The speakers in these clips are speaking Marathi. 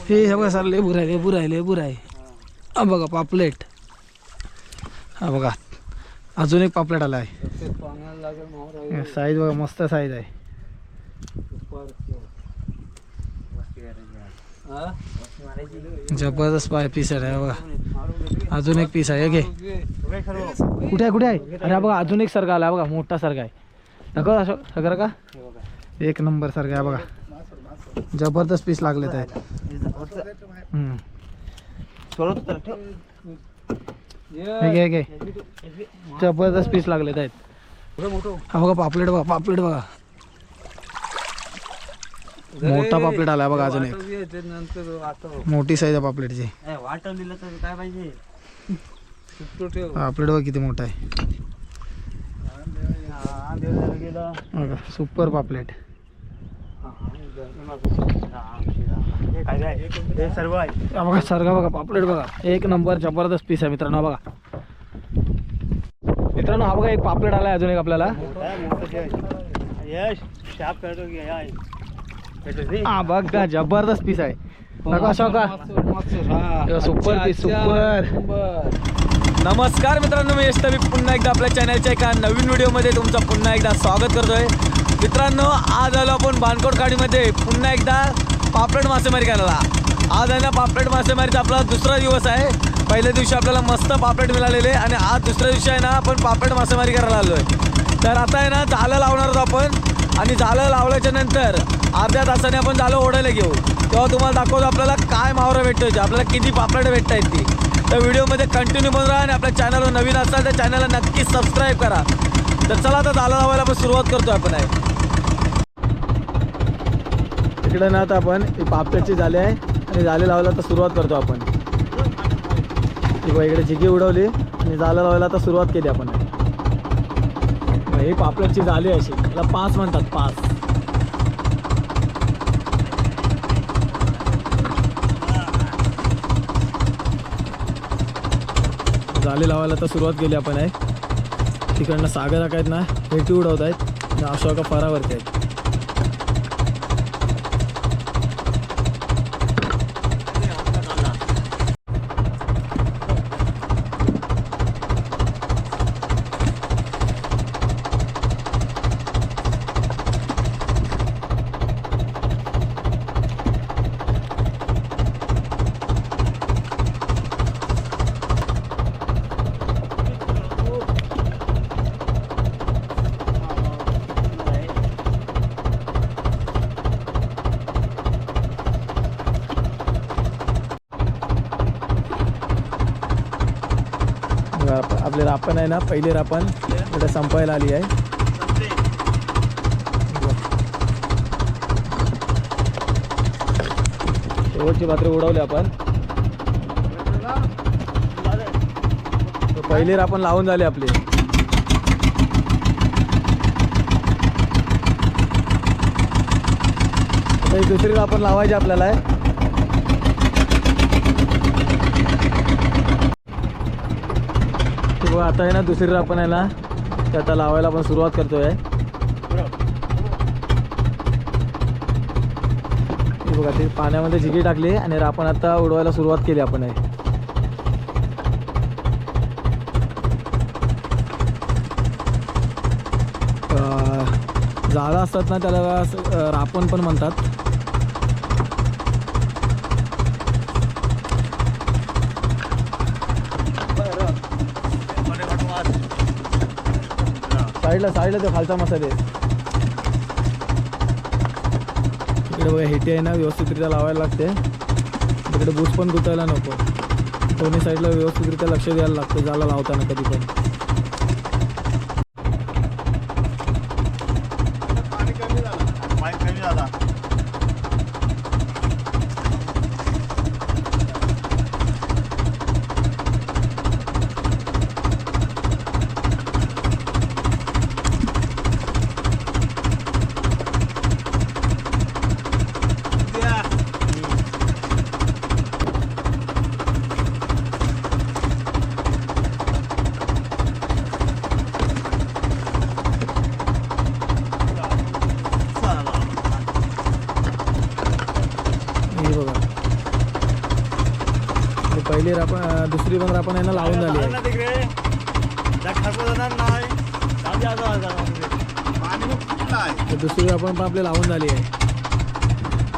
हे बघा सर लेबूर आहे लेबूर आहे लेबूर आहे. हा बघा पापलेट. हा बघा अजून एक पापलेट आला आहे. साईज बघा मस्त साईज आहे. जबरदस्त पीस आहे बघा. अजून एक पीस आहे. घे कुठे आहे कुठे आहे. अरे बघा अजून एक सरगा आला बघा. मोठा सरगा आहे. नको सगळं का एक नंबर सरगा आहे बघा. जबरदस्त पीस लागलेत आहेत. घे जबरदस्त पीस लागलेत आहेत. हा बघा पापलेट बघा पापलेट बघा. मोठा पापलेट आला बघा. अजून एक मोठी साईज आहे पापलेटची. पापलेट बघा किती मोठा आहे. सुपर पापलेट. बघा सरगा बघा पापलेट बघा. एक नंबर जबरदस्त पीस आहे मित्रांनो. बघा मित्रांनो हा बघा एक पापलेट आलाय अजून एक आपल्याला. हा बघा जबरदस्त पीस आहे. बघा सुपर पीस सुपर. नमस्कार मित्रांनो, मी यश तवी पुन्हा एकदा आपल्या चॅनलच्या एका नवीन व्हिडिओमध्ये तुमचं पुन्हा एकदा स्वागत करतोय. मित्रांनो आज आलो आपण बाणकोट खाडीमध्ये पुन्हा एकदा पापलेट मासेमारी करायला. आज आहे ना पापलेट मासेमारीचा आपला दुसरा दिवस आहे. पहिल्या दिवशी आपल्याला मस्त पापलेट मिळालेले आणि आज दुसऱ्या दिवशी आहे ना आपण पापलेट मासेमारी करायला आलो आहे. तर आता आहे ना जाळं लावणार आहोत आपण आणि जाळं लावल्याच्या नंतर अर्ध्या तासाने आपण जाळं ओढायला घेऊ. तेव्हा तुम्हाला दाखवतो आपल्याला काय मावरा भेटतोय, आपल्याला किती पापलेट भेटत आहेत ती. तर व्हिडिओमध्ये कंटिन्यू बनून राहा आणि आपल्या चॅनलवर नवीन असाल तर चॅनलला नक्की सबस्क्राईब करा. तर चला आता जाळं लावायला आपण सुरुवात करतो. आपण आहे इकडे ना आता आपण पापलेटची जाळे आहे आणि जाळे लावायला आता सुरुवात करतो आपण. इकडे झिगी उडवली आणि जाळं लावायला आता सुरुवात केली आपण. ही पापलेटची जाळी अशी त्याला पास म्हणतात. पास जाळी लावायला तर सुरुवात केली आपण आहे. तिकडनं सागर आहेत ना पेटी उडवत आहेत आणि अशोका फरावरती आहेत. आपले रापण आहे ना पहिली रापण इकडे संपायला आली आहे. शेवटची पात्र उडवली आपण. पहिली रापण लावून झाली आपली. आता दुसरी रापण लावायची आपल्याला आहे. आता आहे ना दुसरी रापण आहे ना ते आता लावायला आपण सुरुवात करतोय. बघा ते पाण्यामध्ये झिगी टाकली आणि रापण आता उडवायला सुरुवात केली आपण आहे. जाळं असतात ना त्याला रापण पण म्हणतात. साईडला तो खालचा मसाले. इकडे बघा हेटी आहे ना व्यवस्थितरित्या लावायला लागते. तिकडे बूस पण गुतायला नको. दोन्ही साईडला व्यवस्थितरित्या लक्ष द्यायला लागतं जाळं लावताना कधी पण. हे बघा हे पहिली आपण दुसरी पण आपण यांना लावून झाली आहे. तर दुसरी आपण पण आपली लावून झाली आहे.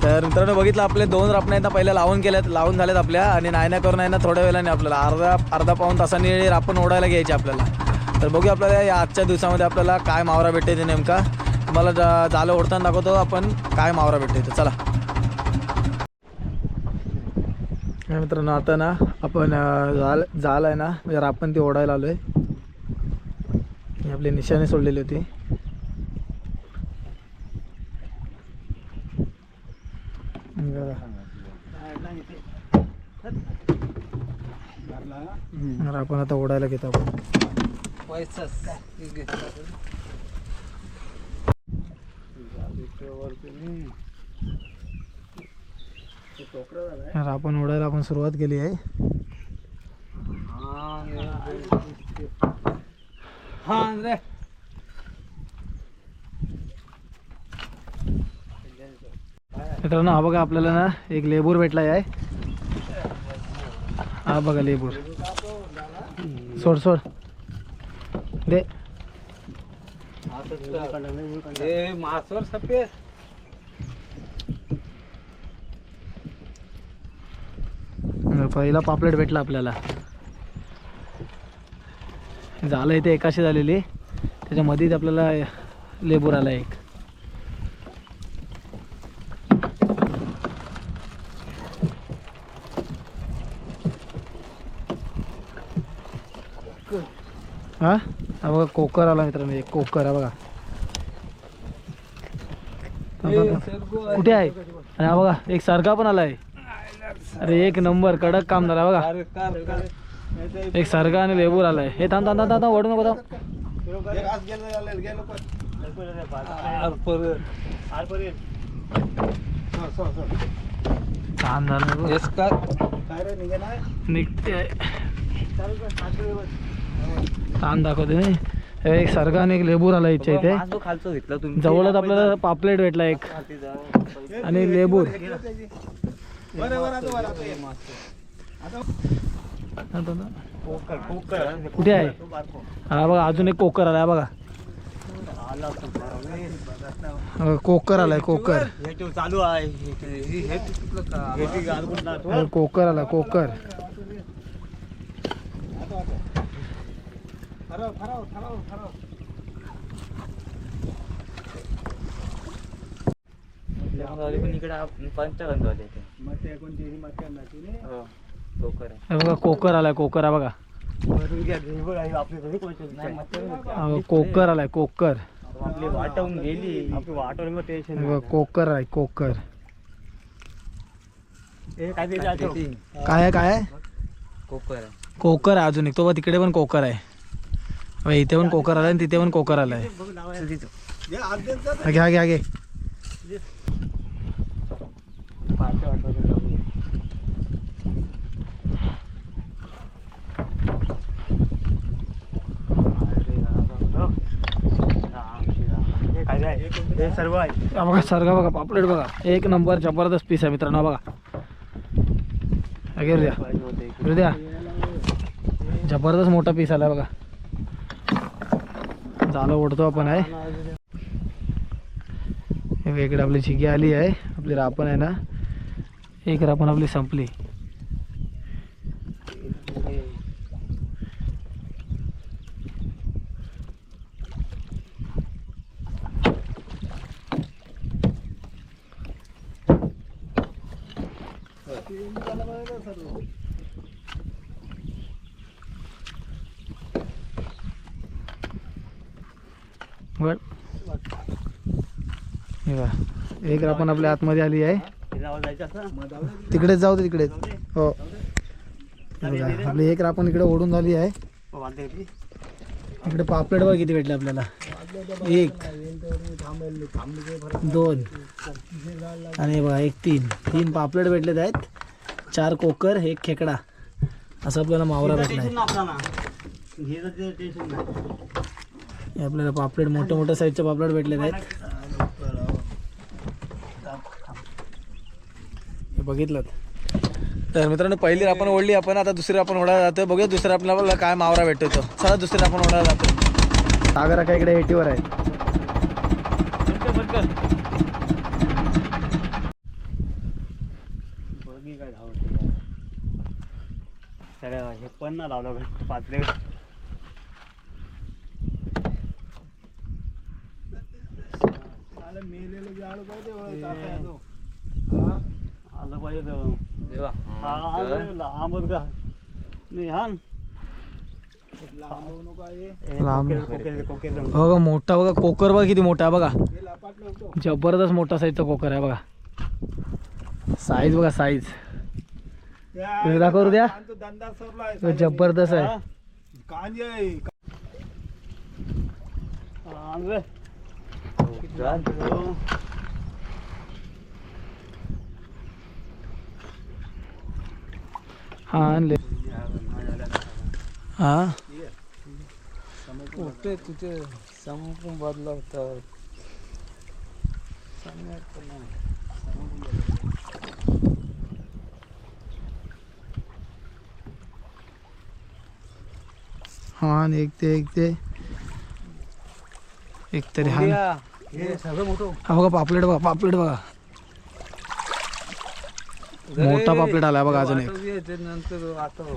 तर मित्रांनो बघितलं आपले 2 रापणं एकदा पहिल्या लावून झालेत आपल्या आणि नाही करून आहे ना थोड्या वेळाने आपल्याला अर्धा पाऊण तासाने रापण ओढायला घ्यायची आपल्याला. तर बघूया आपल्याला या आजच्या दिवसामध्ये आपल्याला काय मावरा भेटते ते नेमका तुम्हाला जालं ओढताना दाखवतो आपण काय मावरा भेटते ते. चला मित्रांनो आता ना आपण जाल आहे ना म्हणजे रापण ती ओढायला आलो आहे. आपली निशाने सोडलेली होती. आपण आता ओढायला घेतो आपण. आपण ओढायला आपण सुरुवात केली आहे. मित्रांनो हा बघा आपल्याला ना एक लेबूर भेटला आहे. हा बघा लेबूर. सोड सोड दे. मासवर सफेद पहिला पापलेट भेटला आपल्याला. झालं इथे एकाशी झालेली त्याच्यामध्येच आपल्याला लेबूर आला एक. हा हा बघा कोकर आला मित्रांनो एक कोकर. हा बघा कुठे आहे. आणि हा बघा एक सारखा पण आलाय. अरे एक नंबर कडक काम झाला बघा. एक सारखा आणि लेबूर आलाय. हे थांब थांब थांब ओढू नको थांब. छान झालं निघते. छान दाखवते मी. एक सारखा आणि एक लेबूर आला इच्छा इथे. जवळच आपल्याला पापलेट भेटला एक आणि लेबूर. कुठे आहे. हा बघा अजून एक कोकर आलाय बघा. कोकर आलाय कोकर. चालू आहे कोकर आला कोकर. बघा कोकर आलाय कोकर. हा बघा कोकर आलाय कोकर. वाटवून गेली कोकर आहे कोकर. काय आहे काय आहे कोकर आहे अजून एक. तो बघ तिकडे पण कोकर आहे. इथे पण कोकर आलाय आणि तिथे पण कोकर आलाय. घ्या घ्या घे. बघा सारखा बघा पापलेट बघा. एक नंबर जबरदस्त पीस आहे मित्रांनो. बघा द्या जबरदस्त मोठा पीस आला बघा. झालं ओढतो आपण आहे. इकडे आपली झिगी आली आहे. आपली रापण आहे ना एक रापण आपली संपली. एक रापण आपल्या आतमध्ये आली आहे. तिकडेच जाऊ दे तिकडेच. हो आपली एक रापण इकडे ओढून झाली आहे. इकडे पापलेट बघा किती भेटले आपल्याला. 1 2 आणि बघा 1 3 पापलेट भेटलेत आहेत. 4 कोकर 1 खेकडा असं आपल्याला मावरा भेटला आहे. आपल्याला पापलेट मोठ्या मोठ्या साईजचे पापलेट भेटलेत आहेत. बघितलं. तर मित्रांनो पहिली आपण ओढली, आपण आता दुसरी आपण ओढायला जातोय. बघूया दुसऱ्या आपल्याला काय मावरा भेटतो तो. चला दुसरी आपण ओढायला जातोय. सागर का इकडे एटीवर आहे. बघी काय धावत सगळ्या हे पण ना लावलं पाचले आलं पाहिजे आंबत का नाही हा लांब. बघा मोठा, बघा कोकर बघा किती मोठा आहे बघा. जबरदस्त मोठा साईजचा कोकर आहे बघा. साईज बघा साईज. दाखवू द्या. जबरदस्त आहे. हा आणले. हा तुझे समोर बदला होता हा एक तरी हा. सगळं मोठं हा बघा पापलेट बघा, पापलेट बघा. मोठा पापलेट आला बघा. अजून एक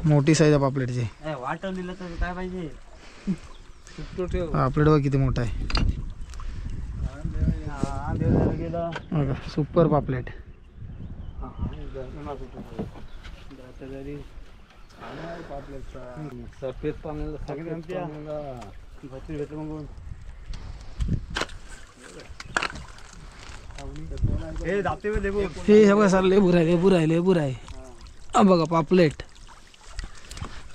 मोठी साईज आहे पापलेटची. वाटण दिलं तर काय पाहिजे पापलेट बघा किती मोठा आहे बघा. सुपर पापलेट. सफेद पाण्याला हे बघा सर लेबूर आहे. हा बघा पापलेट.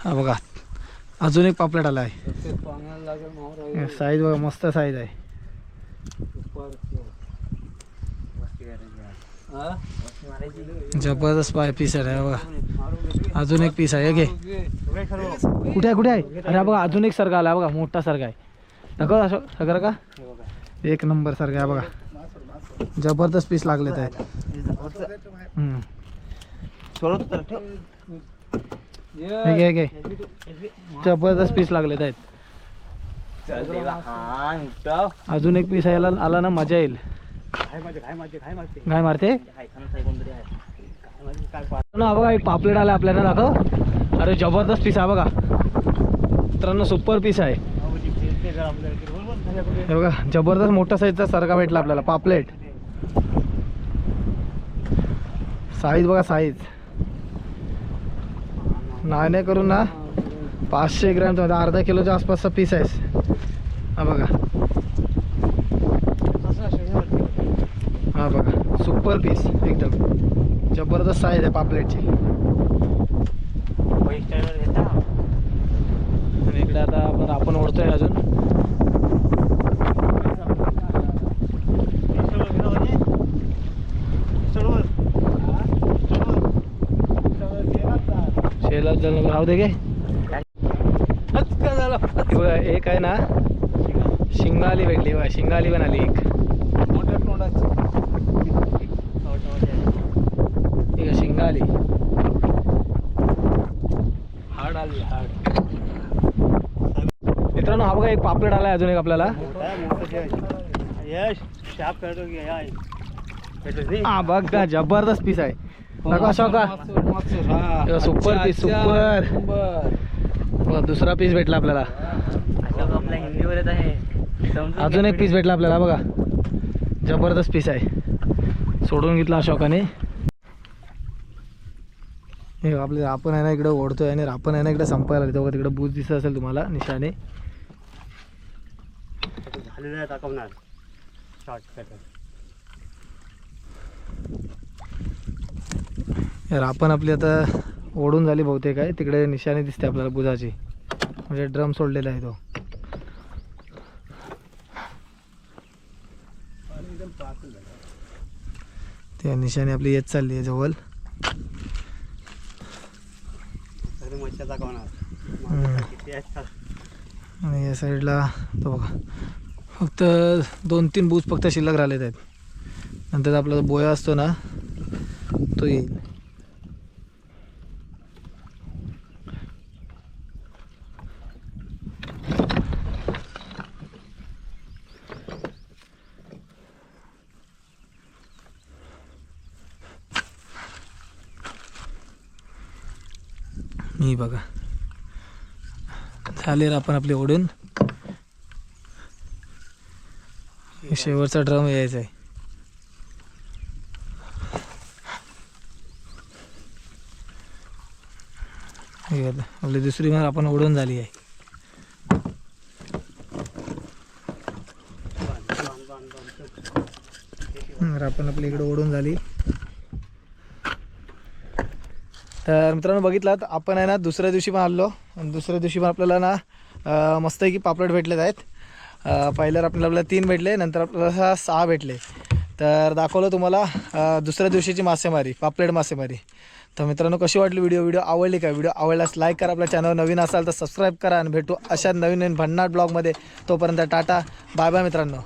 हा बघा अजून एक पापलेट आला आहे. साईज बघा मस्त साईज आहे. जबरदस्त पीस आहे बघा. अजून एक पीस आहे. घे कुठे आहे. अरे बघा अजून एक सरगा आला बघा. मोठा सरगा आहे. दाखव सगळं का. एक नंबर सरगा आहे बघा. जबरदस्त पीस लागलेत आहेत. घे जबरदस्त पीस लागलेत आहेत. अजून एक पीस यायला आला ना मजा येईल. काय मारते ना बघा. एक पापलेट आला आपल्याला. दाखव. अरे जबरदस्त पीस आहे बघा मित्रांनो. सुपर पीस आहे. हे बघा जबरदस्त मोठा साईजचा सरगा भेटला आपल्याला. पापलेट साईज बघा साईज. नाही करून ना 500 ग्रॅम अर्धा किलोच्या आसपासचा पीस आहे. हा बघा. हा बघा सुपर पीस एकदम जबरदस्त साईज आहे पापलेटची. आणि इकडे आता आपण ओढतोय अजून. राहू दे गे. एक आहे ना शिंगाली भेटली बघा. शिंगाली पण आली एक. शिंगाली हाड आली हाड. मित्रांनो हा बघा एक पापलेट आलाय अजून एक आपल्याला. हा बघा जबरदस्त पीस आहे. नका शोका. Super piece super. दुसरा पीस भेटला आपल्याला. अजून एक पीस भेटला आपल्याला बघा. जबरदस्त पीस आहे. सोडून घेतला अशोकाने. हे आपले आपण आहे ना इकडे ओढतोय आणि आपण आहे ना इकडे संपायला तेव्हा तिकडे बूज दिसत असेल तुम्हाला निशाने. यार आपण आपली आता ओढून झाली बहुतेक आहे. तिकडे निशाने दिसते आपल्याला बुजाची. म्हणजे ड्रम सोडलेला आहे तो. त्या निशाने आपली येत चालली आहे जवळ. आणि या साईडला तो बघा फक्त 2-3 बूज फक्त शिल्लक राहिलेत आहेत. नंतर आपला बोया असतो ना तो येईल. मी बघा झाले आपण आपले ओढून. शेवटचा ड्रम यायचा आहे. हे बघा, आपली दुसरी मार आपण ओढून झाली आहे. आपण आपल्या इकडे ओढून झाली. तर मित्रांनो बघितलात आपण आहे ना दुसऱ्या दिवशी पण आलो आणि दुसऱ्या दिवशी पण आपल्याला ना मस्तपैकी पापलेट भेटलेत आहेत. पहिल्यावर आपल्याला 3 भेटले, नंतर आपल्याला 6 भेटले. तर दाखवलं तुम्हाला दुसऱ्या दिवशीची मासेमारी, पापलेट मासेमारी. तर मित्रांनो कशी वाटली व्हिडिओ आवडली का? व्हिडिओ आवडल्यास लाईक करा, आपल्या चॅनल नवीन असाल तर सबस्क्राईब करा आणि भेटू अशा नवीन भन्नाट ब्लॉगमध्ये. तोपर्यंत टाटा बाय बाय मित्रांनो.